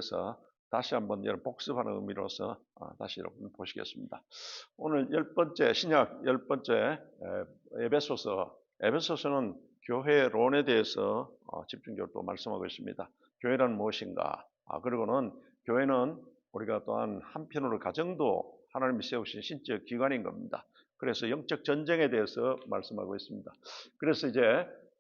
그래서 다시 한번 여러분 복습하는 의미로서 다시 여러분 보시겠습니다. 오늘 신약 열 번째 에베소서는 교회론에 대해서 집중적으로 또 말씀하고 있습니다. 교회란 무엇인가? 그리고는 교회는 우리가 또한 한편으로 가정도 하나님이 세우신 신적 기관인 겁니다. 그래서 영적 전쟁에 대해서 말씀하고 있습니다. 그래서 이제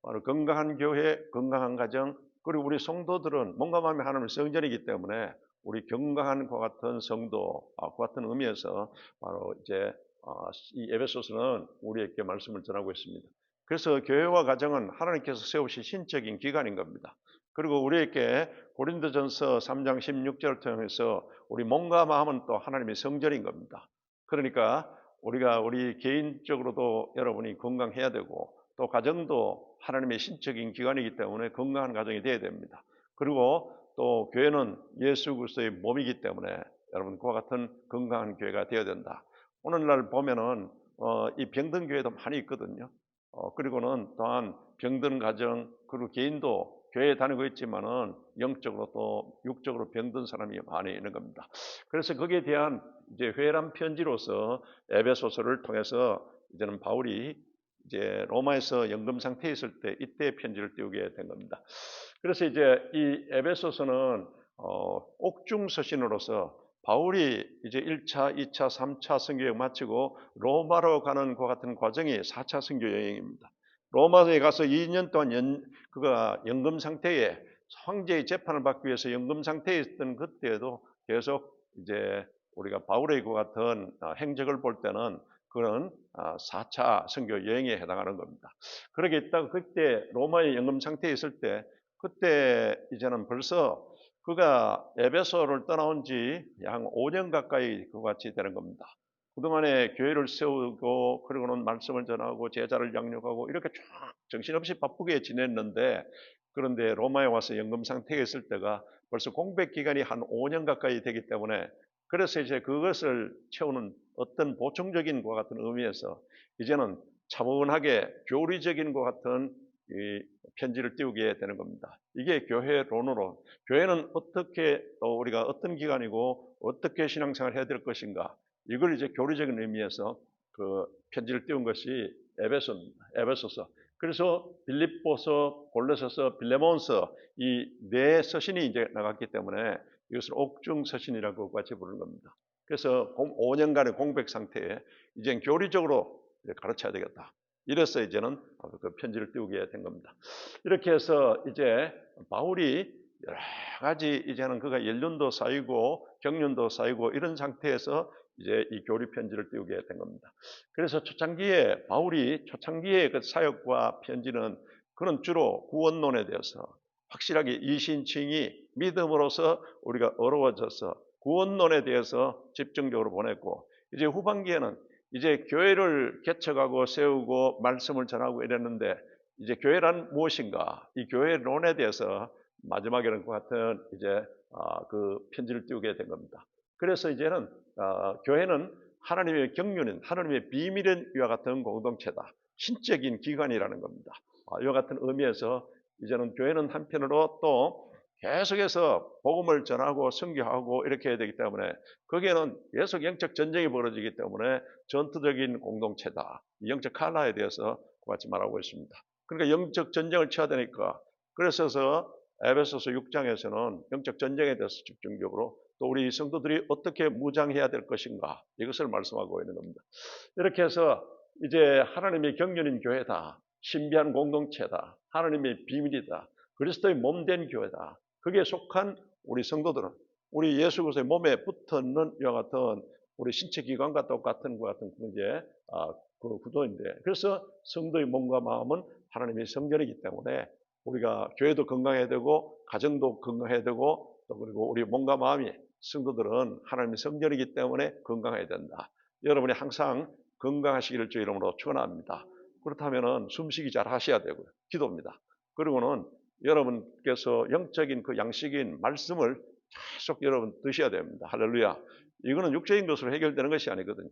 바로 건강한 교회, 건강한 가정, 그리고 우리 성도들은 몸과 마음이 하나님의 성전이기 때문에 우리 건강한 것 같은 성도, 그 같은 의미에서 바로 이제 이 에베소서는 우리에게 말씀을 전하고 있습니다. 그래서 교회와 가정은 하나님께서 세우신 신적인 기관인 겁니다. 그리고 우리에게 고린도전서 3장 16절을 통해서 우리 몸과 마음은 또 하나님의 성전인 겁니다. 그러니까 우리가 우리 개인적으로도 여러분이 건강해야 되고 또 가정도 하나님의 신적인 기관이기 때문에 건강한 가정이 되어야 됩니다. 그리고 또 교회는 예수 그리스도의 몸이기 때문에 여러분 그와 같은 건강한 교회가 되어야 된다. 오늘날 보면은 이 병든 교회도 많이 있거든요. 그리고는 또한 병든 가정 그리고 개인도 교회에 다니고 있지만은 영적으로 또 육적으로 병든 사람이 많이 있는 겁니다. 그래서 거기에 대한 이제 회람 편지로서 에베소서를 통해서 이제는 바울이 이제 로마에서 연금 상태에 있을 때 이때 편지를 띄우게 된 겁니다. 그래서 이제 이 에베소서는 옥중 서신으로서 바울이 이제 1차, 2차, 3차 선교여행 마치고 로마로 가는 것 같은 과정이 4차 선교 여행입니다. 로마에 가서 2년 동안 그가 연금 상태에 황제의 재판을 받기 위해서 연금 상태에 있던 그때에도 계속 이제 우리가 바울의 그 같은 행적을 볼 때는 그런 4차 선교 여행에 해당하는 겁니다. 그러게 있다가 그때 로마의 연금 상태에 있을 때 그때 이제는 벌써 그가 에베소를 떠나온 지 약 5년 가까이 그같이 되는 겁니다. 그동안에 교회를 세우고 그리고는 말씀을 전하고 제자를 양육하고 이렇게 쫙 정신없이 바쁘게 지냈는데 그런데 로마에 와서 연금 상태에 있을 때가 벌써 공백 기간이 한 5년 가까이 되기 때문에 그래서 이제 그것을 채우는 어떤 보충적인 것 같은 의미에서 이제는 차분하게 교리적인 것 같은 이 편지를 띄우게 되는 겁니다. 이게 교회론으로 교회는 어떻게 우리가 어떤 기관이고 어떻게 신앙생활을 해야 될 것인가 이걸 이제 교리적인 의미에서 그 편지를 띄운 것이 에베소서. 그래서 빌립보서, 골로새서, 빌레몬서 이 네 서신이 이제 나갔기 때문에 이것을 옥중 서신이라고 같이 부르는 겁니다. 그래서 5년간의 공백 상태에 이제 교리적으로 가르쳐야 되겠다. 이래서 이제는 그 편지를 띄우게 된 겁니다. 이렇게 해서 이제 바울이 여러 가지 이제는 그가 연륜도 쌓이고 경륜도 쌓이고 이런 상태에서 이제 이 교리 편지를 띄우게 된 겁니다. 그래서 바울이 초창기의 그 사역과 편지는 그는 주로 구원론에 대해서 확실하게 이신칭이 믿음으로써 우리가 어려워져서 구원론에 대해서 집중적으로 보냈고 이제 후반기에는 이제 교회를 개척하고 세우고 말씀을 전하고 이랬는데 이제 교회란 무엇인가 이 교회론에 대해서 마지막에는 그 같은 이제 그 편지를 띄우게 된 겁니다. 그래서 이제는 교회는 하나님의 경륜인 하나님의 비밀인 이와 같은 공동체다. 신적인 기관이라는 겁니다. 이와 같은 의미에서 이제는 교회는 한편으로 또 계속해서 복음을 전하고 선교하고 이렇게 해야 되기 때문에 거기에는 계속 영적 전쟁이 벌어지기 때문에 전투적인 공동체다. 영적 칼라에 대해서 같이 말하고 있습니다. 그러니까 영적 전쟁을 쳐야 되니까 그래서 에베소서 6장에서는 영적 전쟁에 대해서 집중적으로 또 우리 성도들이 어떻게 무장해야 될 것인가 이것을 말씀하고 있는 겁니다. 이렇게 해서 이제 하나님의 경륜인 교회다. 신비한 공동체다. 하나님의 비밀이다. 그리스도의 몸된 교회다. 거기에 속한 우리 성도들은 우리 예수 그리스도의 몸에 붙어있는 이와 같은 우리 신체 기관과 똑같은 것 같은 이제 그 구도인데 그래서 성도의 몸과 마음은 하나님의 성전이기 때문에 우리가 교회도 건강해야 되고 가정도 건강해야 되고 또 그리고 우리 몸과 마음이 성도들은 하나님의 성전이기 때문에 건강해야 된다. 여러분이 항상 건강하시기를 주 이름으로 축원합니다. 그렇다면은 숨쉬기 잘 하셔야 되고요. 기도입니다. 그리고는 여러분께서 영적인 그 양식인 말씀을 계속 여러분 드셔야 됩니다. 할렐루야. 이거는 육적인 것으로 해결되는 것이 아니거든요.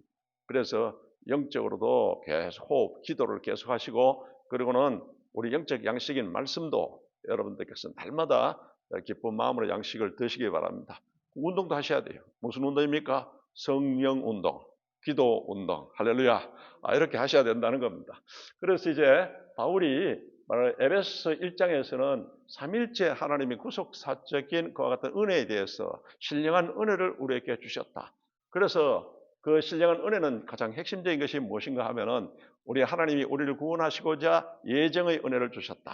그래서 영적으로도 계속 호흡, 기도를 계속 하시고 그리고는 우리 영적 양식인 말씀도 여러분들께서 날마다 기쁜 마음으로 양식을 드시기 바랍니다. 운동도 하셔야 돼요. 무슨 운동입니까? 성령 운동, 기도 운동, 할렐루야. 이렇게 하셔야 된다는 겁니다. 그래서 이제 바울이 에베소 1장에서는 삼일째 하나님이 구속사적인 그와 같은 은혜에 대해서 신령한 은혜를 우리에게 주셨다. 그래서 그 신령한 은혜는 가장 핵심적인 것이 무엇인가 하면은 우리 하나님이 우리를 구원하시고자 예정의 은혜를 주셨다.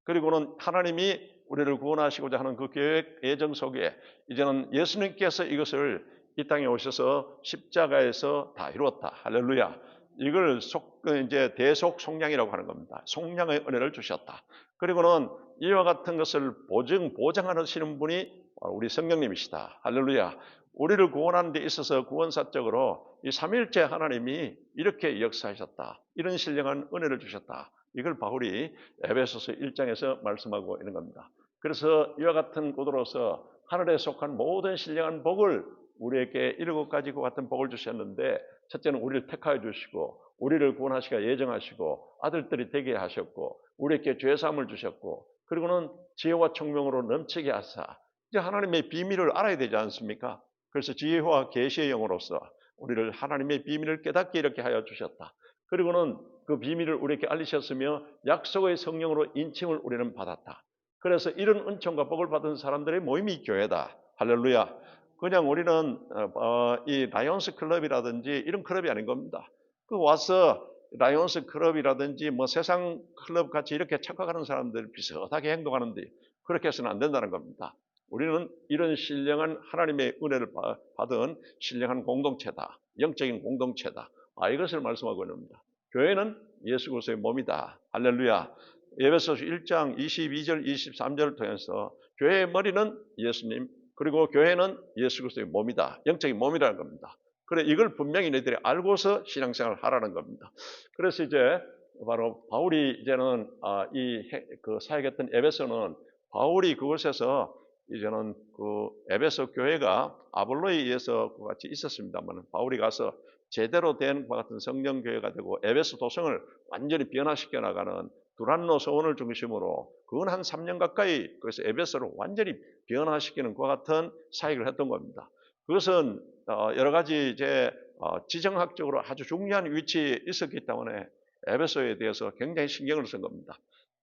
그리고는 하나님이 우리를 구원하시고자 하는 그 계획 예정 속에 이제는 예수님께서 이것을 이 땅에 오셔서 십자가에서 다 이루었다. 할렐루야. 이걸 이제 대속 속량이라고 하는 겁니다. 속량의 은혜를 주셨다. 그리고는 이와 같은 것을 보장하시는 분이 우리 성령님이시다. 할렐루야. 우리를 구원하는 데 있어서 구원사적으로 이 삼일째 하나님이 이렇게 역사하셨다. 이런 신령한 은혜를 주셨다. 이걸 바울이 에베소서 1장에서 말씀하고 있는 겁니다. 그래서 이와 같은 고도로서 하늘에 속한 모든 신령한 복을 우리에게 7가지 같은 복을 주셨는데, 첫째는 우리를 택하여 주시고 우리를 구원하시기가 예정하시고 아들들이 되게 하셨고 우리에게 죄사함을 주셨고 그리고는 지혜와 총명으로 넘치게 하사, 이제 하나님의 비밀을 알아야 되지 않습니까? 그래서 지혜와 계시의 영으로서 우리를 하나님의 비밀을 깨닫게 이렇게 하여 주셨다. 그리고는 그 비밀을 우리에게 알리셨으며 약속의 성령으로 인침을 우리는 받았다. 그래서 이런 은총과 복을 받은 사람들의 모임이 교회다. 할렐루야. 그냥 우리는 이 라이온스 클럽이라든지 이런 클럽이 아닌 겁니다. 그 와서 라이온스 클럽이라든지 뭐 세상 클럽 같이 이렇게 착각하는 사람들 비슷하게 행동하는데 그렇게 해서는 안 된다는 겁니다. 우리는 이런 신령한 하나님의 은혜를 받은 신령한 공동체다. 영적인 공동체다. 이것을 말씀하고 있습니다. 교회는 예수 그리스도의 몸이다. 할렐루야. 에베소서 1장 22절 23절을 통해서 교회의 머리는 예수님, 그리고 교회는 예수 그리스도의 몸이다. 영적인 몸이라는 겁니다. 그래, 이걸 분명히 너희들이 알고서 신앙생활을 하라는 겁니다. 그래서 이제 바로 바울이 이제는 그 사역했던 에베소는 바울이 그곳에서 이제는 그 에베소 교회가 아볼로에 의해서 같이 있었습니다만 바울이 가서 제대로 된 것 같은 성령교회가 되고 에베소 도성을 완전히 변화시켜 나가는 두란노 소원을 중심으로 그건 한 3년 가까이 그래서 에베소를 완전히 변화시키는 것 같은 사역을 했던 겁니다. 그것은 여러 가지 이제 지정학적으로 아주 중요한 위치에 있었기 때문에 에베소에 대해서 굉장히 신경을 쓴 겁니다.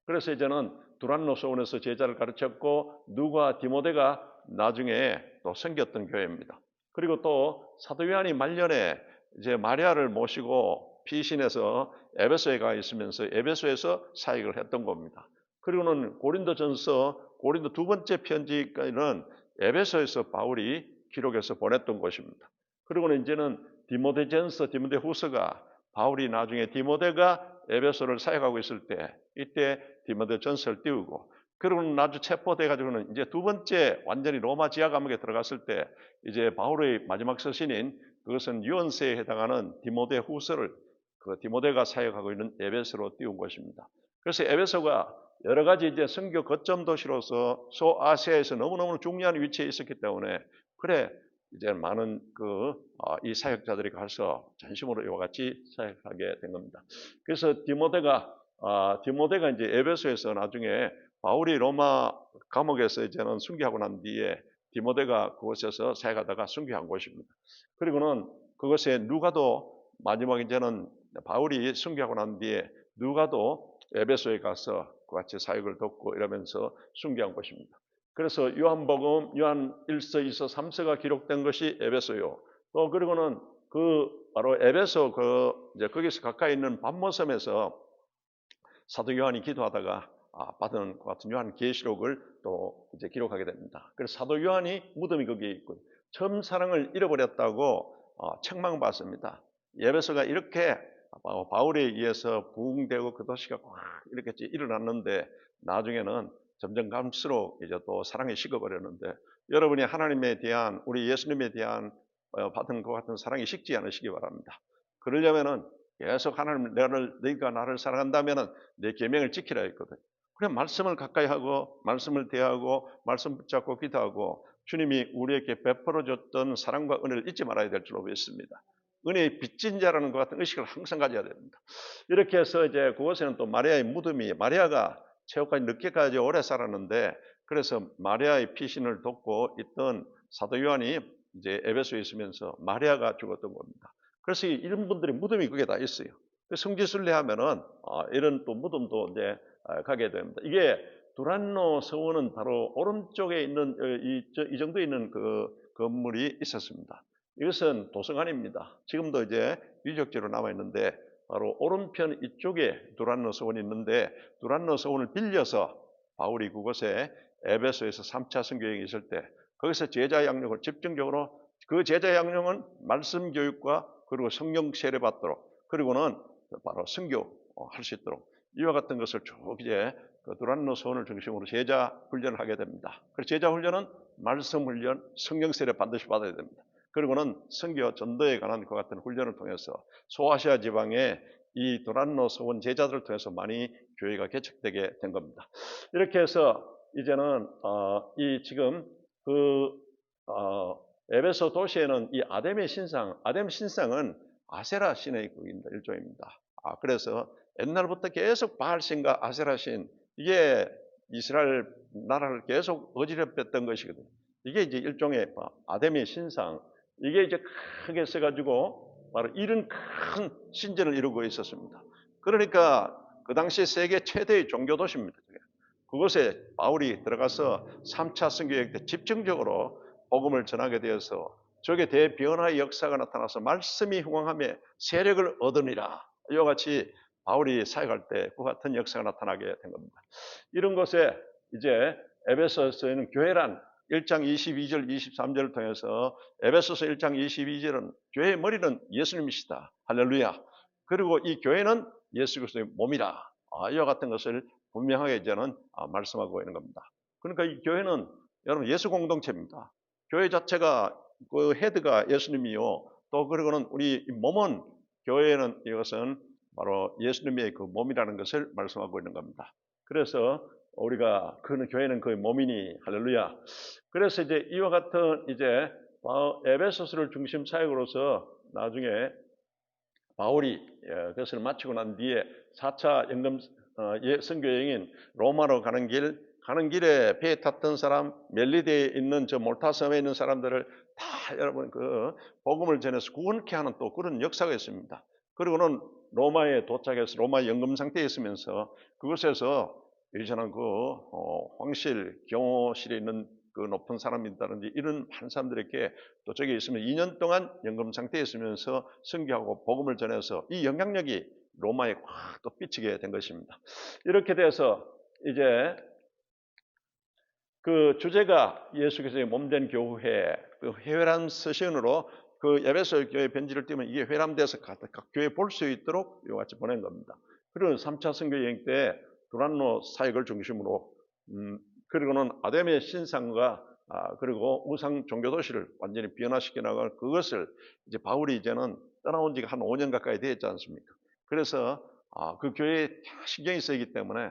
그래서 이제는 두란노 소원에서 제자를 가르쳤고 누가 디모데가 나중에 또 섬겼던 교회입니다. 그리고 또 사도 요한이 말년에 이제 마리아를 모시고 피신해서 에베소에 가 있으면서 에베소에서 사역을 했던 겁니다. 그리고는 고린도전서 고린도 두 번째 편지까지는 에베소에서 바울이 기록해서 보냈던 것입니다. 그리고는 이제는 디모데전서, 디모데후서가 바울이 나중에 디모데가 에베소를 사역하고 있을 때 이때 디모데전서를 띄우고 그리고는 나중에 체포돼 가지고는 이제 두 번째 완전히 로마 지하 감옥에 들어갔을 때 이제 바울의 마지막 서신인 그것은 유언서에 해당하는 디모데후서를 그 디모데가 사역하고 있는 에베소로 띄운 것입니다. 그래서 에베소가 여러 가지 이제 선교 거점 도시로서 소아시아에서 너무너무 중요한 위치에 있었기 때문에 그래 이제 많은 이 사역자들이 가서 전심으로 이와 같이 사역하게 된 겁니다. 그래서 디모데가 이제 에베소에서 나중에 바울이 로마 감옥에서 이제는 순교하고 난 뒤에 디모데가 그곳에서 사역하다가 순교한 곳입니다. 그리고는 그것에 누가도 마지막 이제는 바울이 순교하고 난 뒤에 누가도 에베소에 가서 그같이 사역을 돕고 이러면서 순교한 곳입니다. 그래서 요한복음, 요한 1서, 2서, 3서가 기록된 것이 에베소요. 또 그리고는 바로 에베소 이제 거기서 가까이 있는 밤모섬에서 사도 요한이 기도하다가 받은 것 같은 요한 계시록을 또 이제 기록하게 됩니다. 그래서 사도 요한이 무덤이 거기에 있고 처음 사랑을 잃어버렸다고 책망받습니다. 에베소가 이렇게 바울에 의해서 부흥되고 그 도시가 꽉 이렇게 일어났는데 나중에는 점점 갈수록 이제 또 사랑이 식어버렸는데 여러분이 하나님에 대한 우리 예수님에 대한 받은 것 같은 사랑이 식지 않으시기 바랍니다. 그러려면은 계속 하나님 너희가 나를 사랑한다면은 내 계명을 지키라 했거든. 그래 말씀을 가까이 하고 말씀을 대하고 말씀 붙잡고 기도하고 주님이 우리에게 베풀어 줬던 사랑과 은혜를 잊지 말아야 될 줄로 믿습니다. 은혜의 빚진 자라는 것 같은 의식을 항상 가져야 됩니다. 이렇게 해서 이제 그곳에는 또 마리아의 무덤이 마리아가 최후까지 늦게까지 오래 살았는데 그래서 마리아의 피신을 돕고 있던 사도 요한이 이제 에베소에 있으면서 마리아가 죽었던 겁니다. 그래서 이런 분들의 무덤이 그게 다 있어요. 성지순례 하면은 이런 또 무덤도 이제 가게 됩니다. 이게 두란노 서원은 바로 오른쪽에 있는 이 정도에 있는 그 건물이 있었습니다. 이것은 도서관입니다. 지금도 이제 유적지로 남아 있는데 바로 오른편 이쪽에 두란노 서원이 있는데 두란노 서원을 빌려서 바울이 그곳에 에베소에서 3차 선교행이 있을 때 거기서 제자 양육을 집중적으로 그 제자 양육은 말씀 교육과 그리고 성령 세례 받도록 그리고는 바로 선교할 수 있도록 이와 같은 것을 쭉 이제 그 두란노 서원을 중심으로 제자 훈련을 하게 됩니다. 그래서 제자 훈련은 말씀 훈련, 성령 세례 반드시 받아야 됩니다. 그리고는 선교 전도에 관한 그 같은 훈련을 통해서 소아시아 지방의 이 두란노 서원 제자들을 통해서 많이 교회가 개척되게 된 겁니다. 이렇게 해서 이제는 이 지금 그 에베소 도시에는 이 아뎀의 신상은 아세라 신의 일종입니다. 그래서 옛날부터 계속 바알신과 아세라신 이게 이스라엘 나라를 계속 어지럽혔던 것이거든요. 이게 이제 일종의 아뎀의 신상 이게 이제 크게 써가지고 바로 이런 큰 신전을 이루고 있었습니다. 그러니까 그 당시 세계 최대의 종교 도시입니다. 그곳에 바울이 들어가서 3차 선교여행 때 집중적으로 복음을 전하게 되어서 저게 대변화의 역사가 나타나서 말씀이 흥황하며 세력을 얻으니라. 이와 같이 바울이 사역할 때 그 같은 역사가 나타나게 된 겁니다. 이런 곳에 이제 에베소서에는 교회란 1장 22절, 23절을 통해서 에베소서 1장 22절은 교회의 머리는 예수님이시다. 할렐루야. 그리고 이 교회는 예수 그리스도의 몸이라. 이와 같은 것을 분명하게 이제는 말씀하고 있는 겁니다. 그러니까 이 교회는 여러분 예수 공동체입니다. 교회 자체가 그 헤드가 예수님이요. 또 그리고는 우리 몸은 교회는 이것은 바로 예수님의 그 몸이라는 것을 말씀하고 있는 겁니다. 그래서 우리가 그는 교회는 그 몸이니 할렐루야. 그래서 이제 이와 같은 이제 에베소서를 중심 사역으로서 나중에 바울이 그것을 마치고 난 뒤에 4차 연금 선교 여행인 로마로 가는 길에 배에 탔던 사람, 멜리데에 있는 저 몰타 섬에 있는 사람들을 다 여러분 그 복음을 전해서 구원케 하는 또 그런 역사가 있습니다. 그리고는 로마에 도착해서 로마 연금 상태에 있으면서 그곳에서 예전한 그 황실, 경호실에 있는 그 높은 사람이다든지 이런 많은 사람들에게 또 저기 있으면 2년 동안 연금 상태에 있으면서 선교하고 복음을 전해서 이 영향력이 로마에 확 또 삐치게 된 것입니다. 이렇게 돼서 이제 그 주제가 예수 그리스도의 몸된 교회, 그 회람 서신으로 그 에베소 교회 편지를 띄우면 이게 회람돼서 각 교회에 볼 수 있도록 이와 같이 보낸 겁니다. 그리고 3차 선교 여행 때 두란노 사역을 중심으로 그리고는 아뎀의 신상과 그리고 우상 종교 도시를 완전히 변화시켜 나갈 그것을 이제 바울이 이제는 떠나온 지가 한 5년 가까이 되었지 않습니까? 그래서 그 교회에 신경이 쓰이기 때문에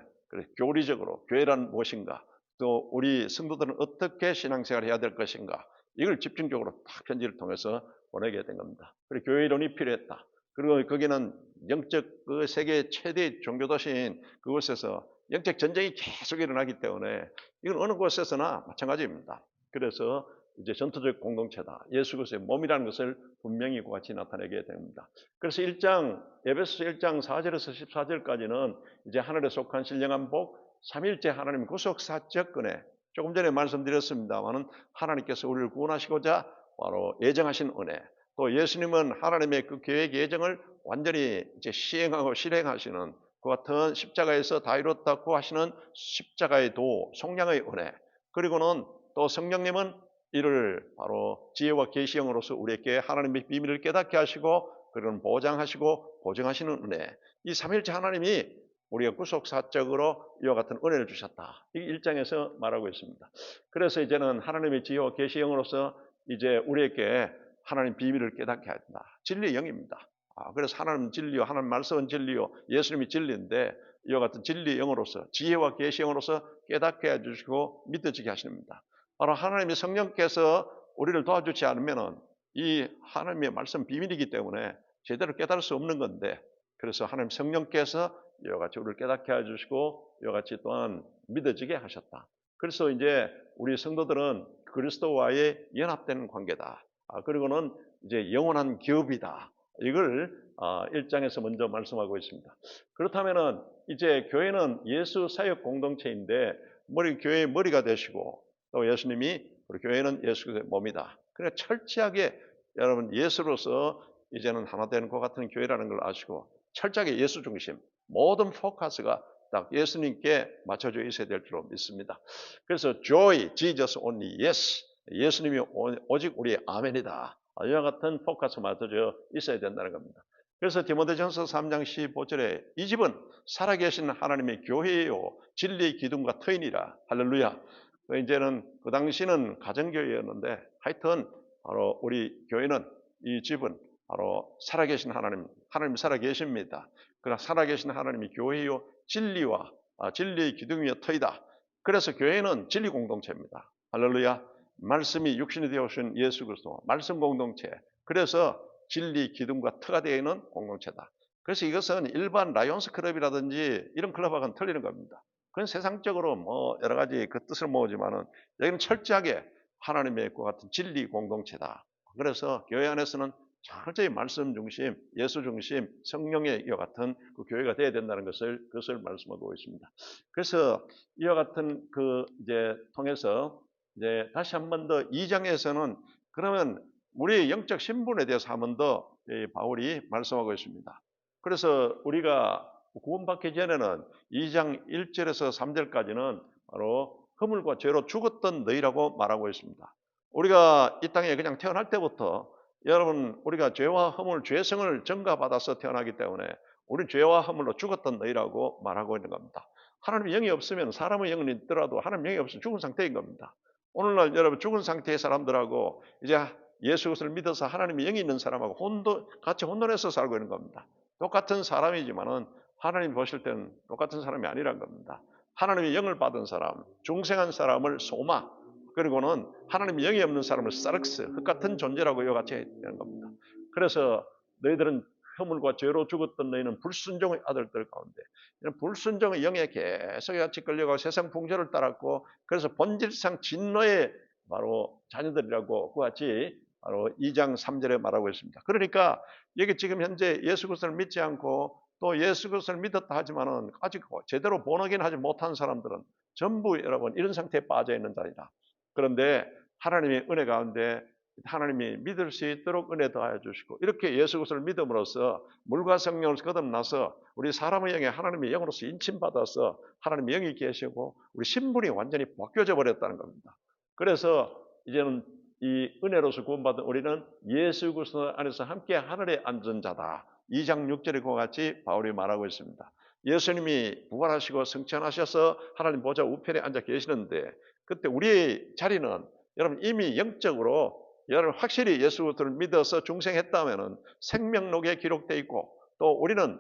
교리적으로 교회란 무엇인가 또 우리 성도들은 어떻게 신앙생활을 해야 될 것인가 이걸 집중적으로 딱 편지를 통해서 보내게 된 겁니다. 그리고 교회 이론이 필요했다. 그리고 거기는 영적 그 세계 최대 종교 도시인 그곳에서 영적 전쟁이 계속 일어나기 때문에 이건 어느 곳에서나 마찬가지입니다. 그래서 이제 전투적 공동체다. 예수 그리스도의 몸이라는 것을 분명히 그와 같이 나타내게 됩니다. 그래서 에베소서 1장 4절에서 14절까지는 이제 하늘에 속한 신령한 복, 삼일째 하나님 구속사적 은혜, 조금 전에 말씀드렸습니다만은 하나님께서 우리를 구원하시고자 바로 예정하신 은혜, 또 예수님은 하나님의 그 계획 예정을 완전히 이제 시행하고 실행하시는 그 같은 십자가에서 다 이뤘다고 하시는 십자가의 도, 속량의 은혜, 그리고는 또 성령님은 이를 바로 지혜와 계시형으로서 우리에게 하나님의 비밀을 깨닫게 하시고 그런 보장하시고 보증하시는 은혜, 이 삼일째 하나님이 우리가 구속사적으로 이와 같은 은혜를 주셨다. 이 1장에서 말하고 있습니다. 그래서 이제는 하나님의 지혜와 계시형으로서 이제 우리에게 하나님 비밀을 깨닫게 한다. 진리의 영입니다. 그래서 하나님 진리요, 하나님 말씀은 진리요, 예수님이 진리인데 이와 같은 진리의 영으로서 지혜와 계시형으로서 깨닫게 해주시고 믿어지게 하십니다. 바로 하나님의 성령께서 우리를 도와주지 않으면은 이 하나님의 말씀 비밀이기 때문에 제대로 깨달을 수 없는 건데 그래서 하나님 성령께서 이와 같이 우리를 깨닫게 해주시고 이와 같이 또한 믿어지게 하셨다. 그래서 이제 우리 성도들은 그리스도와의 연합된 관계다. 그리고는 이제 영원한 기업이다. 이걸 1장에서 먼저 말씀하고 있습니다. 그렇다면은 이제 교회는 예수 사역 공동체인데 교회의 머리가 되시고 또 예수님이 우리 교회는 예수의 몸이다. 그러니까 철저하게 여러분 예수로서 이제는 하나 되는 것 같은 교회라는 걸 아시고 철저하게 예수 중심 모든 포커스가 딱 예수님께 맞춰져 있어야 될 줄로 믿습니다. 그래서 joy, Jesus only, yes. 예수님이 오직 우리의 아멘이다. 이와 같은 포커스 맞춰져 있어야 된다는 겁니다. 그래서 디모데전서 3장 15절에 이 집은 살아계신 하나님의 교회요 진리의 기둥과 터인이라. 할렐루야. 이제는 그 당시는 가정교회였는데 하여튼 바로 우리 교회는 이 집은 바로 살아계신 하나님 살아계십니다. 그러나 살아계신 하나님이 교회요 진리와 진리의 기둥이요 터이다. 그래서 교회는 진리 공동체입니다. 할렐루야. 말씀이 육신이 되어오신 예수 그리스도 말씀 공동체. 그래서 진리 기둥과 터가 되어 있는 공동체다. 그래서 이것은 일반 라이온스 클럽이라든지 이런 클럽하고는 틀리는 겁니다. 그건 세상적으로 뭐 여러 가지 그 뜻을 모으지만은 여기는 철저하게 하나님의 것 같은 진리 공동체다. 그래서 교회 안에서는 철저히 말씀 중심, 예수 중심, 성령의 이와 같은 그 교회가 되어야 된다는 그것을 말씀하고 있습니다. 그래서 이와 같은 이제 통해서 이제 다시 한 번 더 2장에서는 그러면 우리의 영적 신분에 대해서 한 번 더 바울이 말씀하고 있습니다. 그래서 우리가 구원받기 전에는 2장 1절에서 3절까지는 바로 허물과 죄로 죽었던 너희라고 말하고 있습니다. 우리가 이 땅에 그냥 태어날 때부터 여러분 우리가 죄와 허물, 죄성을 전가받아서 태어나기 때문에 우리 죄와 허물로 죽었던 너희라고 말하고 있는 겁니다. 하나님의 영이 없으면 사람의 영은 있더라도 하나님의 영이 없으면 죽은 상태인 겁니다. 오늘날 여러분 죽은 상태의 사람들하고 이제 예수 그리스도를 믿어서 하나님의 영이 있는 사람하고 같이 혼돈해서 살고 있는 겁니다. 똑같은 사람이지만은 하나님 보실 때는 똑같은 사람이 아니란 겁니다. 하나님의 영을 받은 사람, 중생한 사람을 소마, 그리고는 하나님의 영이 없는 사람을 사르크스, 그 같은 존재라고 이와 같이 되는 겁니다. 그래서 너희들은 허물과 죄로 죽었던 너희는 불순종의 아들들 가운데 이런 불순종의 영에 계속 같이 끌려가고 세상 풍조를 따랐고 그래서 본질상 진노의 바로 자녀들이라고 그와 같이 바로 2장 3절에 말하고 있습니다. 그러니까 여기 지금 현재 예수 그리스도를 믿지 않고 또 예수 그리스도를 믿었다 하지만은 아직 제대로 본어긴 하지 못한 사람들은 전부 여러분 이런 상태에 빠져 있는 자이다. 그런데 하나님의 은혜 가운데 하나님이 믿을 수 있도록 은혜 더하여 주시고 이렇게 예수 그리스도를 믿음으로써 물과 성령을 거듭나서 우리 사람의 영에 하나님의 영으로서 인침받아서 하나님의 영이 계시고 우리 신분이 완전히 바뀌어져 버렸다는 겁니다. 그래서 이제는 이 은혜로서 구원받은 우리는 예수 그리스도 안에서 함께 하늘에 앉은 자다. 2장 6절에 그와 같이 바울이 말하고 있습니다. 예수님이 부활하시고 승천하셔서 하나님 보좌 우편에 앉아 계시는데 그때 우리의 자리는 여러분 이미 영적으로 여러분 확실히 예수 그리스도를 믿어서 중생했다면은 생명록에 기록되어 있고 또 우리는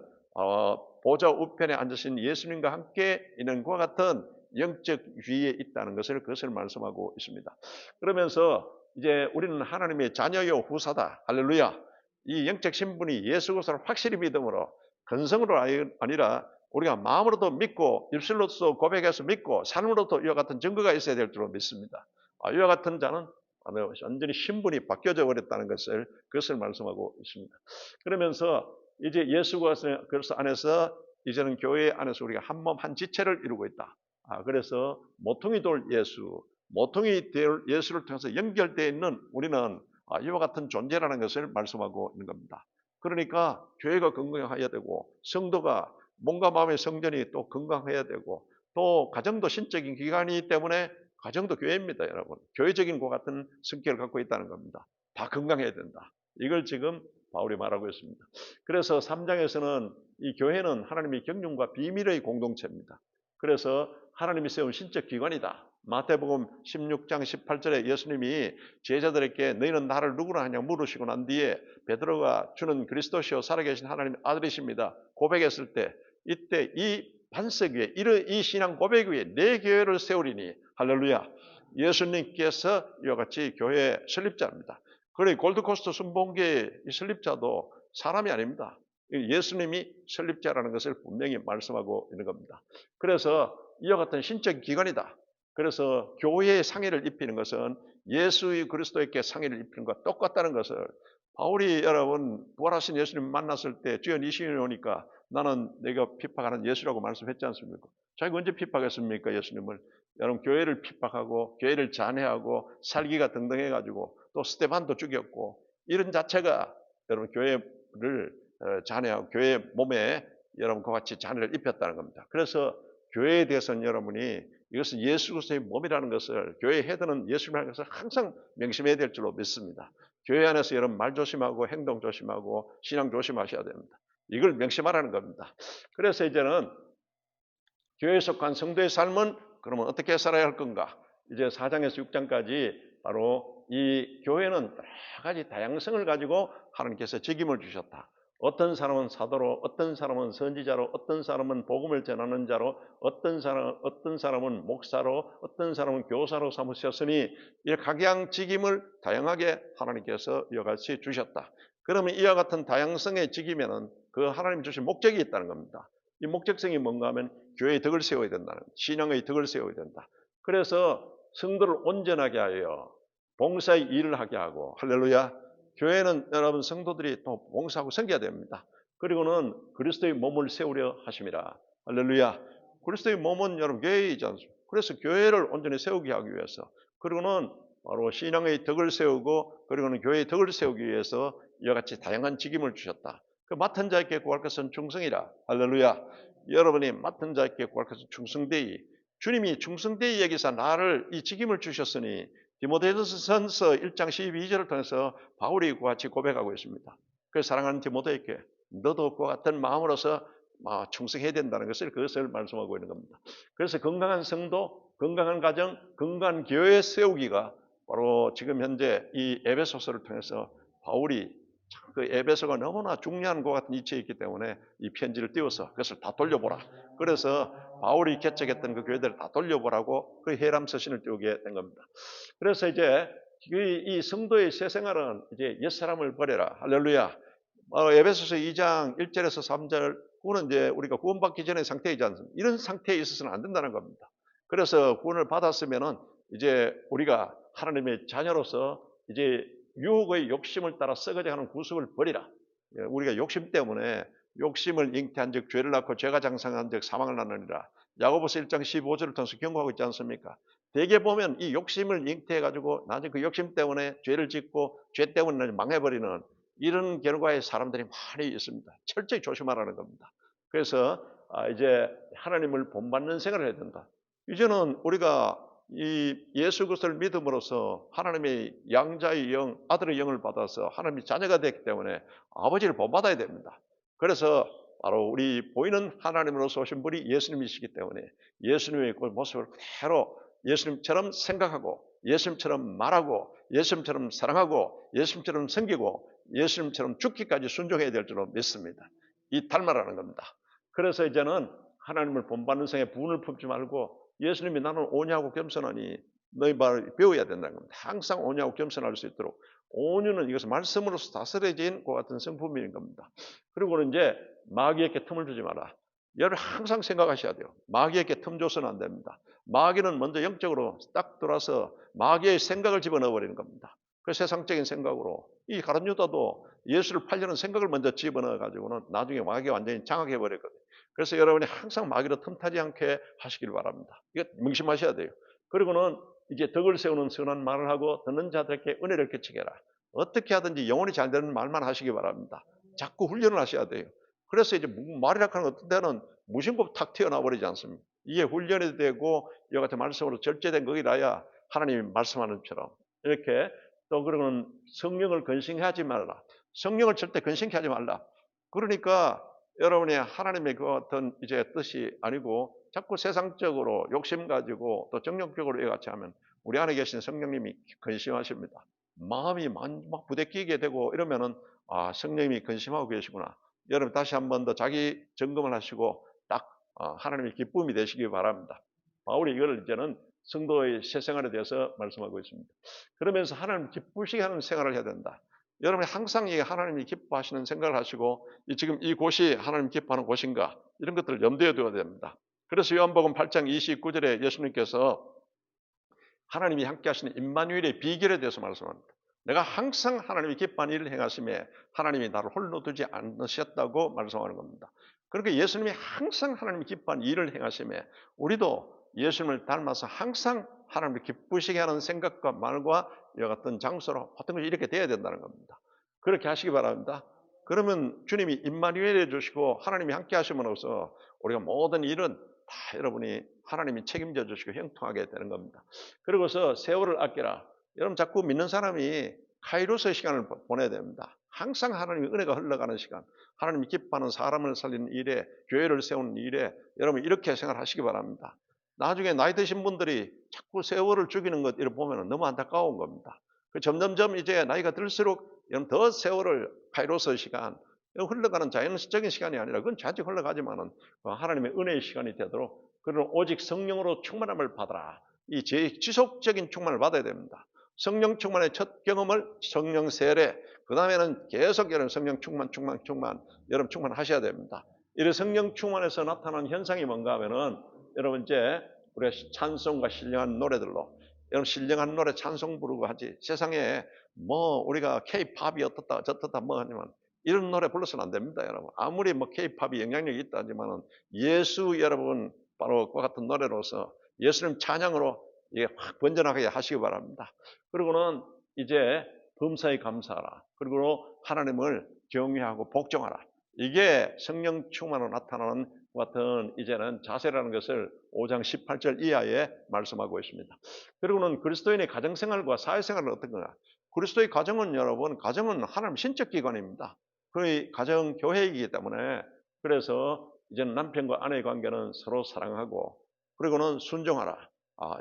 보좌 우편에 앉으신 예수님과 함께 있는 것과 같은 영적 위에 있다는 그것을 말씀하고 있습니다. 그러면서 이제 우리는 하나님의 자녀요 후사다. 할렐루야. 이 영적 신분이 예수 그리스도를 확실히 믿음으로 근성으로 아니라 우리가 마음으로도 믿고 입술로도 고백해서 믿고 삶으로도 이와 같은 증거가 있어야 될 줄로 믿습니다. 이와 같은 자는 완전히 신분이 바뀌어져 버렸다는 그것을 말씀하고 있습니다. 그러면서 이제 예수 그리스도 안에서 이제는 교회 안에서 우리가 한 몸 한 지체를 이루고 있다. 그래서 모퉁이 돌 예수, 모퉁이 돌 예수를 통해서 연결되어 있는 우리는 이와 같은 존재라는 것을 말씀하고 있는 겁니다. 그러니까 교회가 건강해야 되고 성도가 몸과 마음의 성전이 또 건강해야 되고 또 가정도 신적인 기관이기 때문에 가정도 교회입니다, 여러분. 교회적인 것 같은 성격을 갖고 있다는 겁니다. 다 건강해야 된다. 이걸 지금 바울이 말하고 있습니다. 그래서 3장에서는 이 교회는 하나님의 경륜과 비밀의 공동체입니다. 그래서 하나님이 세운 신적 기관이다. 마태복음 16장 18절에 예수님이 제자들에게 너희는 나를 누구라 하냐 물으시고 난 뒤에 베드로가 주는 그리스도시요 살아계신 하나님의 아들이십니다. 고백했을 때 이때 이 반석 위에 이 신앙 고백 위에 내 교회를 세우리니 할렐루야. 예수님께서 이와 같이 교회의 설립자입니다. 그래 골드코스트 순복음교회 이 설립자도 사람이 아닙니다. 예수님이 설립자라는 것을 분명히 말씀하고 있는 겁니다. 그래서 이와 같은 신적 기관이다. 그래서 교회의 상의를 입히는 것은 예수 그리스도에게 상의를 입히는 것과 똑같다는 것을 바울이 여러분 부활하신 예수님 만났을 때 주여 네 시간이 오니까 나는 내가 핍박하는 예수라고 말씀했지 않습니까? 자기가 언제 핍박했습니까? 예수님을. 여러분 교회를 핍박하고 교회를 잔해하고 살기가 등등해가지고 또 스테반도 죽였고 이런 자체가 여러분 교회를 잔해하고 교회 몸에 여러분 그와 같이 잔해를 입혔다는 겁니다. 그래서 교회에 대해서는 여러분이 이것은 예수 그리스도의 몸이라는 것을 교회에 해드는 예수님이라는 것을 항상 명심해야 될 줄로 믿습니다. 교회 안에서 여러분 말 조심하고 행동 조심하고 신앙 조심하셔야 됩니다. 이걸 명심하라는 겁니다. 그래서 이제는 교회에 속한 성도의 삶은 그러면 어떻게 살아야 할 건가? 이제 4장에서 6장까지 바로 이 교회는 여러 가지 다양성을 가지고 하나님께서 책임을 주셨다. 어떤 사람은 사도로, 어떤 사람은 선지자로, 어떤 사람은 복음을 전하는 자로, 어떤 사람은 목사로, 어떤 사람은 교사로 삼으셨으니 이 각양 직임을 다양하게 하나님께서 이와 같이 주셨다. 그러면 이와 같은 다양성의 직임에는 그 하나님 주신 목적이 있다는 겁니다. 이 목적성이 뭔가 하면 교회의 덕을 세워야 된다는, 신앙의 덕을 세워야 된다. 그래서 성도를 온전하게 하여 봉사의 일을 하게 하고, 할렐루야. 교회는 여러분 성도들이 또 봉사하고 섬겨야 됩니다. 그리고는 그리스도의 몸을 세우려 하심이라. 할렐루야. 그리스도의 몸은 여러분 교회이지 않습니까? 그래서 교회를 온전히 세우게 하기 위해서, 그리고는 바로 신앙의 덕을 세우고, 그리고는 교회의 덕을 세우기 위해서 이와 같이 다양한 직임을 주셨다. 그 맡은 자에게 구할 것은 충성이라. 할렐루야. 여러분이 맡은 자에게 구할 것은 충성되이. 주님이 충성되이 여기서 나를 이 직임을 주셨으니 디모데전서 1장 12절을 통해서 바울이 그와 같이 고백하고 있습니다. 그래서 사랑하는 디모데에게 너도 그와 같은 마음으로서 충성해야 된다는 그것을 말씀하고 있는 겁니다. 그래서 건강한 성도, 건강한 가정, 건강한 교회 세우기가 바로 지금 현재 이 에베소서를 통해서 바울이 그 에베소가 너무나 중요한 것 같은 이치에 있기 때문에 이 편지를 띄워서 그것을 다 돌려보라. 그래서 바울이 개척했던 그 교회들을 다 돌려보라고 그 해람 서신을 띄우게 된 겁니다. 그래서 이제 이 성도의 새 생활은 이제 옛사람을 버려라. 할렐루야. 에베소서 2장 1절에서 3절, 그거는 이제 우리가 구원받기 전의 상태이지 않습니까? 이런 상태에 있어서는 안 된다는 겁니다. 그래서 구원을 받았으면은 이제 우리가 하나님의 자녀로서 이제 유혹의 욕심을 따라 썩어져가는 구습을 버리라. 우리가 욕심 때문에 욕심을 잉태한 즉 죄를 낳고 죄가 장성한 즉 사망을 낳느니라. 야고보서 1장 15절을 통해서 경고하고 있지 않습니까? 대개 보면 이 욕심을 잉태해가지고 나중에 그 욕심 때문에 죄를 짓고 죄 때문에 망해버리는 이런 결과의 사람들이 많이 있습니다. 철저히 조심하라는 겁니다. 그래서 이제 하나님을 본받는 생활을 해야 된다. 이제는 우리가 이 예수 그리스도를 믿음으로써 하나님의 양자의 영, 아들의 영을 받아서 하나님의 자녀가 됐기 때문에 아버지를 본받아야 됩니다. 그래서 바로 우리 보이는 하나님으로서 오신 분이 예수님이시기 때문에 예수님의 그 모습을 그대로 예수님처럼 생각하고 예수님처럼 말하고 예수님처럼 사랑하고 예수님처럼 섬기고 예수님처럼 죽기까지 순종해야 될 줄로 믿습니다. 이 닮아라는 겁니다. 그래서 이제는 하나님을 본받는 생에 분을 품지 말고 예수님이 나는 온유하고 겸손하니 너희 말을 배워야 된다는 겁니다. 항상 온유하고 겸손할 수 있도록. 온유는 이것은 말씀으로서 다스려진 것 같은 성품인 겁니다. 그리고는 이제 마귀에게 틈을 주지 마라. 여러분 항상 생각하셔야 돼요. 마귀에게 틈 줘서는 안 됩니다. 마귀는 먼저 영적으로 딱 들어와서 마귀의 생각을 집어넣어 버리는 겁니다. 그 세상적인 생각으로 이 가룟 유다도 예수를 팔려는 생각을 먼저 집어넣어 가지고는 나중에 마귀가 완전히 장악해 버렸거든요. 그래서 여러분이 항상 마귀로 틈타지 않게 하시길 바랍니다. 이거 명심하셔야 돼요. 그리고는 이제 덕을 세우는 선한 말을 하고 듣는 자들에게 은혜를 끼치게 해라. 어떻게 하든지 영혼이 잘 되는 말만 하시기 바랍니다. 자꾸 훈련을 하셔야 돼요. 그래서 이제 말이라 하는 어떤 때는 무심코 탁 튀어나와 버리지 않습니까? 이게 훈련이 되고 이와 같은 말씀으로 절제된 것이라야 하나님이 말씀하는 것처럼 이렇게 또 그러면 성령을 근심하지 말라. 성령을 절대 근심케 하지 말라. 그러니까 여러분이 하나님의 그 어떤 이제 뜻이 아니고 자꾸 세상적으로 욕심 가지고 또 정욕적으로 이같이 하면 우리 안에 계신 성령님이 근심하십니다. 마음이 막 부대끼게 되고 이러면은 성령님이 근심하고 계시구나. 여러분 다시 한 번 더 자기 점검을 하시고 딱 하나님의 기쁨이 되시기 바랍니다. 바울이 이걸 이제는 성도의 새 생활에 대해서 말씀하고 있습니다. 그러면서 하나님 기쁘시게 하는 생활을 해야 된다. 여러분이 항상 이 하나님이 기뻐하시는 생각을 하시고 지금 이 곳이 하나님 기뻐하는 곳인가 이런 것들을 염두에 두어야 됩니다. 그래서 요한복음 8장 29절에 예수님께서 하나님이 함께 하시는 임마누엘의 비결에 대해서 말씀합니다. 내가 항상 하나님이 기뻐하는 일을 행하심에 하나님이 나를 홀로 두지 않으셨다고 말씀하는 겁니다. 그러니까 예수님이 항상 하나님이 기뻐하는 일을 행하심에 우리도 예수님을 닮아서 항상 하나님을 기쁘시게 하는 생각과 말과 이와 같은 장소로 어떤 것이 이렇게 돼야 된다는 겁니다. 그렇게 하시기 바랍니다. 그러면 주님이 임마누엘 해주시고 하나님이 함께 하심으로써 우리가 모든 일은 다 여러분이 하나님이 책임져 주시고 형통하게 되는 겁니다. 그리고서 세월을 아끼라. 여러분 자꾸 믿는 사람이 카이로스의 시간을 보내야 됩니다. 항상 하나님의 은혜가 흘러가는 시간, 하나님이 기뻐하는 사람을 살리는 일에, 교회를 세우는 일에 여러분 이렇게 생각하시기 바랍니다. 나중에 나이 드신 분들이 자꾸 세월을 죽이는 것 이렇게 보면 너무 안타까운 겁니다. 점점점 이제 나이가 들수록 더 세월을 카이로스 시간, 흘러가는 자연적인 시간이 아니라 그건 자주 흘러가지만은 하나님의 은혜의 시간이 되도록 그런 오직 성령으로 충만함을 받아라. 이 지속적인 충만을 받아야 됩니다. 성령 충만의 첫 경험을 성령 세례, 그 다음에는 계속 여러분 성령 충만, 여러분 충만하셔야 됩니다. 이런 성령 충만에서 나타나는 현상이 뭔가 하면은 여러분 이제 우리가 찬송과 신령한 노래들로 여러분 신령한 노래 찬송 부르고 하지 세상에 뭐 우리가 K-팝이 어떻다 저떻다 뭐 하지만 이런 노래 불러서는 안 됩니다, 여러분. 아무리 뭐 K-팝이 영향력이 있다 하지만은 예수 여러분 바로 그와 같은 노래로서 예수님 찬양으로 확 번져나가게 하시기 바랍니다. 그리고는 이제 범사에 감사하라. 그리고 하나님을 경외하고 복종하라. 이게 성령 충만으로 나타나는 같은 이제는 자세라는 것을 5장 18절 이하에 말씀하고 있습니다. 그리고는 그리스도인의 가정생활과 사회생활은 어떤 거냐? 그리스도의 가정은 여러분, 가정은 하나님 신적 기관입니다. 그 가정 교회이기 때문에 그래서 이제는 남편과 아내의 관계는 서로 사랑하고 그리고는 순종하라.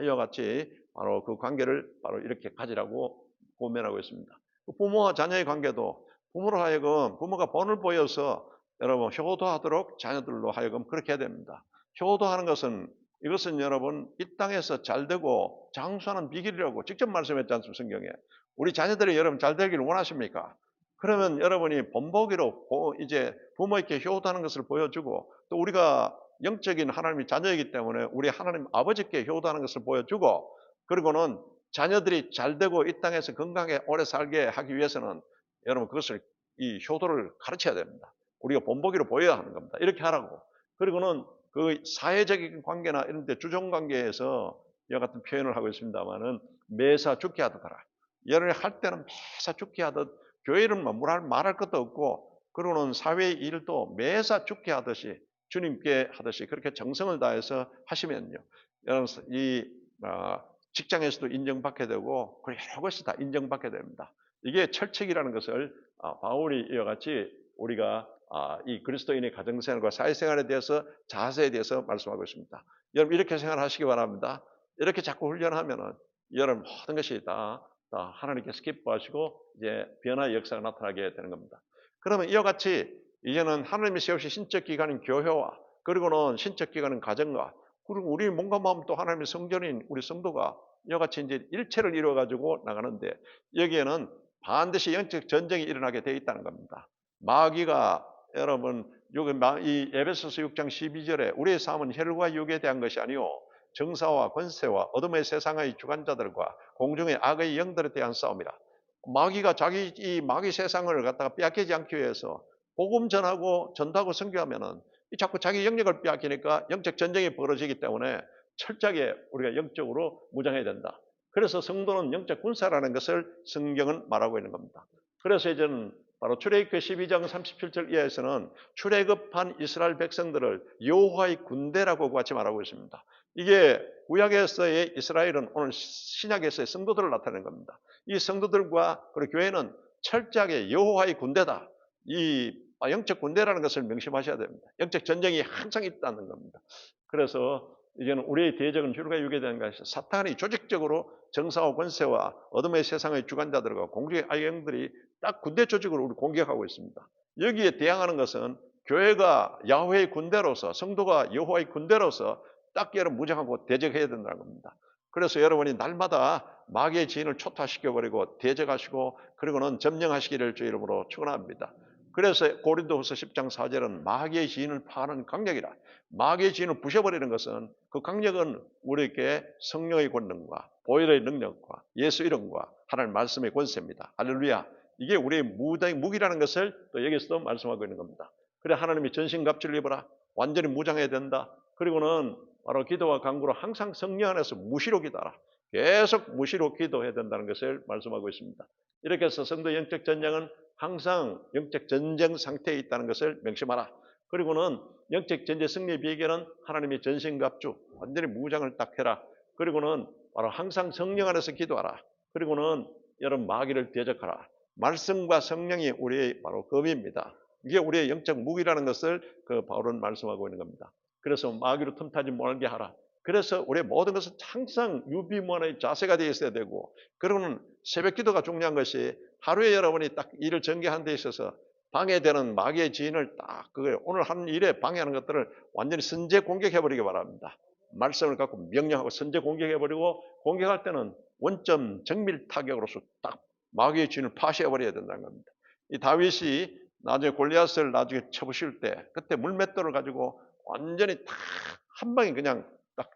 이와 같이 바로 그 관계를 바로 이렇게 가지라고 고면하고 있습니다. 부모와 자녀의 관계도 부모로 하여금 부모가 본을 보여서 여러분 효도하도록 자녀들로 하여금 그렇게 해야 됩니다. 효도하는 것은 이것은 여러분 이 땅에서 잘되고 장수하는 비결이라고 직접 말씀했지 않습니까? 성경에. 우리 자녀들이 여러분 잘되기를 원하십니까? 그러면 여러분이 본보기로 이제 부모에게 효도하는 것을 보여주고 또 우리가 영적인 하나님의 자녀이기 때문에 우리 하나님 아버지께 효도하는 것을 보여주고 그리고는 자녀들이 잘되고 이 땅에서 건강하게 오래 살게 하기 위해서는 여러분 그것을 이 효도를 가르쳐야 됩니다. 우리가 본보기로 보여야 하는 겁니다. 이렇게 하라고. 그리고는 그 사회적인 관계나 이런 데 주종관계에서 이와 같은 표현을 하고 있습니다만은 매사 죽게 하듯 하라. 여러분이 할 때는 매사 죽게 하듯 교회는 말할 것도 없고 그리고는 사회의 일도 매사 죽게 하듯이 주님께 하듯이 그렇게 정성을 다해서 하시면요. 여러분 이 직장에서도 인정받게 되고 여러 것이 다 인정받게 됩니다. 이게 철칙이라는 것을 바울이 이와 같이 우리가 이 그리스도인의 가정생활과 사회생활에 대해서 자세에 대해서 말씀하고 있습니다. 여러분 이렇게 생활하시기 바랍니다. 이렇게 자꾸 훈련하면은 여러분 모든 것이 다 하나님께서 기뻐하시고 이제 변화의 역사가 나타나게 되는 겁니다. 그러면 이와 같이 이제는 하나님이 세우신 신적 기관인 교회와 그리고는 신적 기관인 가정과 그리고 우리 몸과 마음 또 하나님의 성전인 우리 성도가 이와 같이 이제 일체를 이루어 가지고 나가는데 여기에는 반드시 영적 전쟁이 일어나게 되어 있다는 겁니다. 마귀가 여러분 이 에베소서 6장 12절에 우리의 삶은 혈과 육에 대한 것이 아니요 정사와 권세와 어둠의 세상의 주관자들과 공중의 악의 영들에 대한 싸움이라. 마귀가 자기 이 마귀 세상을 갖다가 빼앗기지 않기 위해서 복음 전하고 전도하고 선교하면은 자꾸 자기 영역을 빼앗기니까 영적 전쟁이 벌어지기 때문에 철저하게 우리가 영적으로 무장해야 된다. 그래서 성도는 영적 군사라는 것을 성경은 말하고 있는 겁니다. 그래서 이제는 바로 출애굽기 12장 37절 이하에서는 출애굽한 이스라엘 백성들을 여호와의 군대라고 같이 말하고 있습니다. 이게 구약에서의 이스라엘은 오늘 신약에서의 성도들을 나타내는 겁니다. 이 성도들과 그리고 교회는 철저하게 여호와의 군대다. 이 영적 군대라는 것을 명심하셔야 됩니다. 영적 전쟁이 항상 있다는 겁니다. 그래서 이제는 우리의 대적은 혈과 육에 대한 것이 사탄이 조직적으로 정사와 권세와 어둠의 세상의 주관자들과 공중의 악영들이 딱 군대 조직으로 우리 공격하고 있습니다. 여기에 대항하는 것은 교회가 야훼의 군대로서 성도가 여호와의 군대로서 딱 여러분 무장하고 대적해야 된다는 겁니다. 그래서 여러분이 날마다 마귀의 지인을 초토화시켜버리고 대적하시고 그리고는 점령하시기를 주 이름으로 축원합니다. 그래서 고린도후서 10장 4절은 마귀의 지인을 파하는 강력이라. 마귀의 지인을 부셔버리는 것은 그 강력은 우리에게 성령의 권능과 보혈의 능력과 예수 이름과 하나님 말씀의 권세입니다. 할렐루야. 이게 우리의 무기라는 것을 또 여기서도 말씀하고 있는 겁니다. 그래 하나님이 전신갑주를 입어라. 완전히 무장해야 된다. 그리고는 바로 기도와 간구로 항상 성령 안에서 무시로 기도하라. 계속 무시로 기도해야 된다는 것을 말씀하고 있습니다. 이렇게 해서 성도 영적 전쟁은 항상 영적 전쟁 상태에 있다는 것을 명심하라. 그리고는 영적 전쟁 승리의 비결은 하나님의 전신갑주, 완전히 무장을 딱 해라. 그리고는 바로 항상 성령 안에서 기도하라. 그리고는 여러분 마귀를 대적하라. 말씀과 성령이 우리의 바로 검입니다. 이게 우리의 영적 무기라는 것을 그 바울은 말씀하고 있는 겁니다. 그래서 마귀로 틈타지 못하게 하라. 그래서 우리의 모든 것은 항상 유비무환의 자세가 되어 있어야 되고, 그러고는 새벽 기도가 중요한 것이 하루에 여러분이 딱 일을 전개하는 데 있어서 방해되는 마귀의 지인을 딱 오늘 하는 일에 방해하는 것들을 완전히 선제 공격해버리기 바랍니다. 말씀을 갖고 명령하고 선제 공격해버리고, 공격할 때는 원점 정밀 타격으로서 딱 마귀의 지인을 파쇄해버려야 된다는 겁니다. 이 다윗이 나중에 골리앗을 나중에 쳐부실 때 그때 물맷돌을 가지고 완전히 딱 한 방에 그냥 딱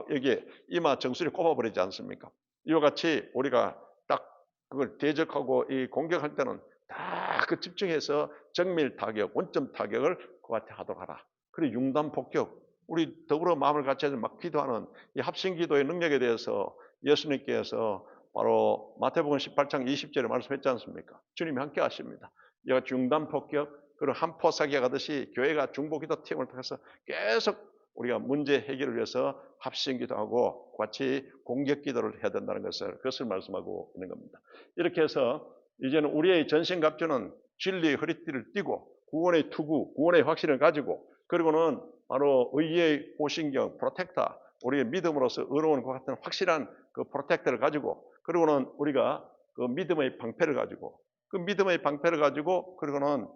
여기에 이마 정수리 꼽아버리지 않습니까? 이와 같이 우리가 딱 그걸 대적하고 이 공격할 때는 다 그 집중해서 정밀 타격, 원점 타격을 그같이 하도록 하라. 그리고 융단 폭격, 우리 더불어 마음을 같이 해서 막 기도하는 이 합심 기도의 능력에 대해서 예수님께서 바로 마태복음 18장 20절에 말씀했지 않습니까? 주님이 함께 하십니다. 이와 융단 폭격, 그리고 한포사기가 가듯이 교회가 중보기도 팀을 통해서 계속 우리가 문제 해결을 위해서 합심 기도하고 같이 공격 기도를 해야 된다는 그것을 말씀하고 있는 겁니다. 이렇게 해서 이제는 우리의 전신갑주는 진리의 허리띠를 띠고 구원의 투구, 구원의 확신을 가지고, 그리고는 바로 의의 호신경, 프로텍터, 우리의 믿음으로서 의로운 것 같은 확실한 그 프로텍터를 가지고, 그리고는 우리가 그 믿음의 방패를 가지고, 그리고는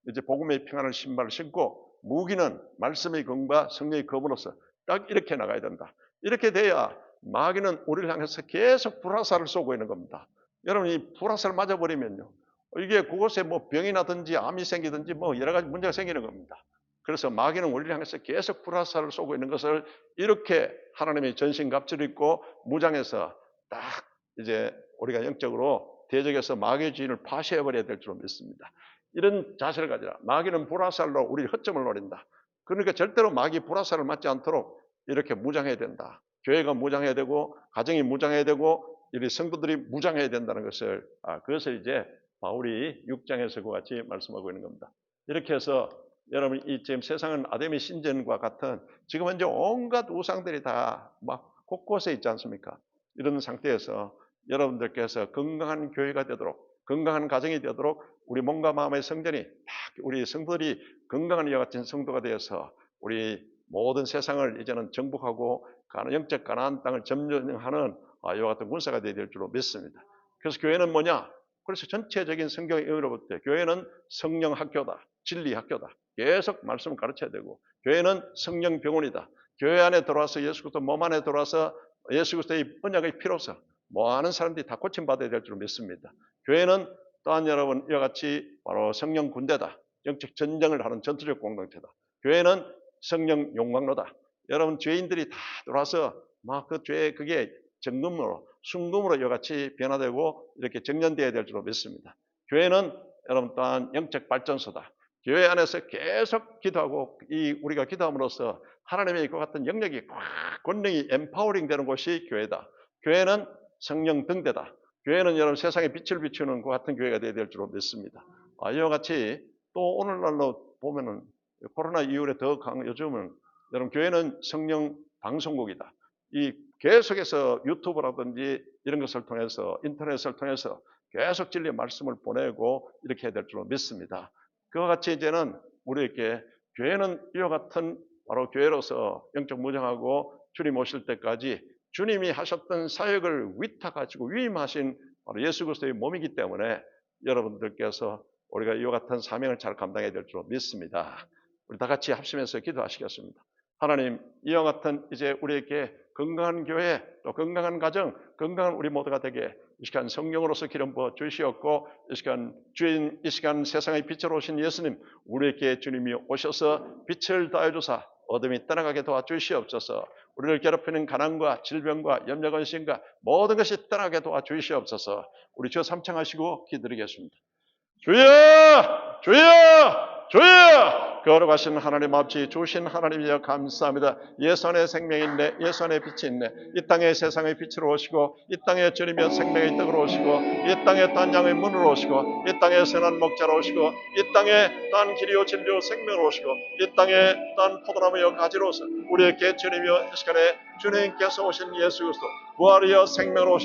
이제 복음의 평안을 신발을 신고, 무기는 말씀의 검과 성령의 검으로서 딱 이렇게 나가야 된다. 이렇게 돼야 마귀는 우리를 향해서 계속 불화살을 쏘고 있는 겁니다. 여러분, 이 불화살 맞아버리면요, 이게 그곳에 뭐 병이 나든지 암이 생기든지 뭐 여러 가지 문제가 생기는 겁니다. 그래서 마귀는 우리를 향해서 계속 불화살을 쏘고 있는 것을 이렇게 하나님의 전신갑주를 입고 무장해서 딱 이제 우리가 영적으로 대적해서 마귀의 주인을 파쇄해버려야 될 줄 믿습니다. 이런 자세를 가지라. 마귀는 불화살로 우리를 허점을 노린다. 그러니까 절대로 마귀 불화살을 맞지 않도록 이렇게 무장해야 된다. 교회가 무장해야 되고, 가정이 무장해야 되고, 우리 성도들이 무장해야 된다는 것을, 그것을 이제 바울이 6장에서 그와 같이 말씀하고 있는 겁니다. 이렇게 해서 여러분, 이 지금 세상은 아담의 신전과 같은 지금 현재 온갖 우상들이 다 막 곳곳에 있지 않습니까? 이런 상태에서 여러분들께서 건강한 교회가 되도록, 건강한 가정이 되도록 우리 몸과 마음의 성전이 우리 성도들이 건강한 이와 같은 성도가 되어서 우리 모든 세상을 이제는 정복하고 영적 가나안 땅을 점령하는 이와 같은 군사가 되어야 될 줄로 믿습니다. 그래서 교회는 뭐냐? 그래서 전체적인 성경의 의미로부터 교회는 성령 학교다, 진리 학교다. 계속 말씀을 가르쳐야 되고, 교회는 성령 병원이다. 교회 안에 들어와서 예수 그리스도 몸 안에 들어와서 예수 그리스도의 언약의 피로서 많은 사람들이 다 고침받아야 될 줄 믿습니다. 교회는 또한 여러분 이와 같이 바로 성령 군대다. 영적 전쟁을 하는 전투적 공동체다. 교회는 성령 용광로다. 여러분 죄인들이 다 들어와서 막 그 죄 그게 정금으로 순금으로 이와 같이 변화되고 이렇게 정련되어야 될 줄 믿습니다. 교회는 여러분 또한 영적 발전소다. 교회 안에서 계속 기도하고 우리가 기도함으로써 하나님의 이와 같은 영역이 권능이 엠파워링 되는 곳이 교회다. 교회는 성령 등대다. 교회는 여러분 세상에 빛을 비추는 그 같은 교회가 되어야 될 줄 믿습니다. 이와 같이 또 오늘날로 보면은 코로나 이후에 더 요즘은 여러분 교회는 성령 방송국이다. 이 계속해서 유튜브라든지 이런 것을 통해서 인터넷을 통해서 계속 진리의 말씀을 보내고 이렇게 해야 될 줄 믿습니다. 그와 같이 이제는 우리에게 교회는 이와 같은 바로 교회로서 영적 무장하고 주님 오실 때까지 주님이 하셨던 사역을 위탁하시고 위임하신 바로 예수 그리스도의 몸이기 때문에 여러분들께서 우리가 이와 같은 사명을 잘 감당해야 될 줄 믿습니다. 우리 다 같이 합심해서 기도하시겠습니다. 하나님, 이와 같은 이제 우리에게 건강한 교회, 또 건강한 가정, 건강한 우리 모두가 되게 이 시간 성령으로서 기름 부어 주시었고 이 시간 주인 이 시간 세상의 빛으로 오신 예수님 우리에게 주님이 오셔서 빛을 더해 주사 어둠이 떠나가게 도와주시옵소서. 우리를 괴롭히는 가난과 질병과 염려근심과 모든 것이 떠나게 도와주시옵소서. 우리 주여 삼창하시고 기드리겠습니다. 주여! 주여! 주여! 거룩하신 하나님 아버지 주신 하나님이여 감사합니다. 예수의 생명이 있네. 예수의 빛이 있네. 이 땅에 세상의 빛으로 오시고 이 땅에 주님의 생명의 떡으로 오시고 이 땅에 또한 양의 문으로 오시고 이 땅에 선한 목자로 오시고 이 땅에 또한 길이요 진리요 생명으로 오시고 이 땅에 또한 포도나무여 가지로 오셔 우리에게 주님이여 이 시간에 주님께서 오신 예수 그리스도 부활이여 생명으로 오신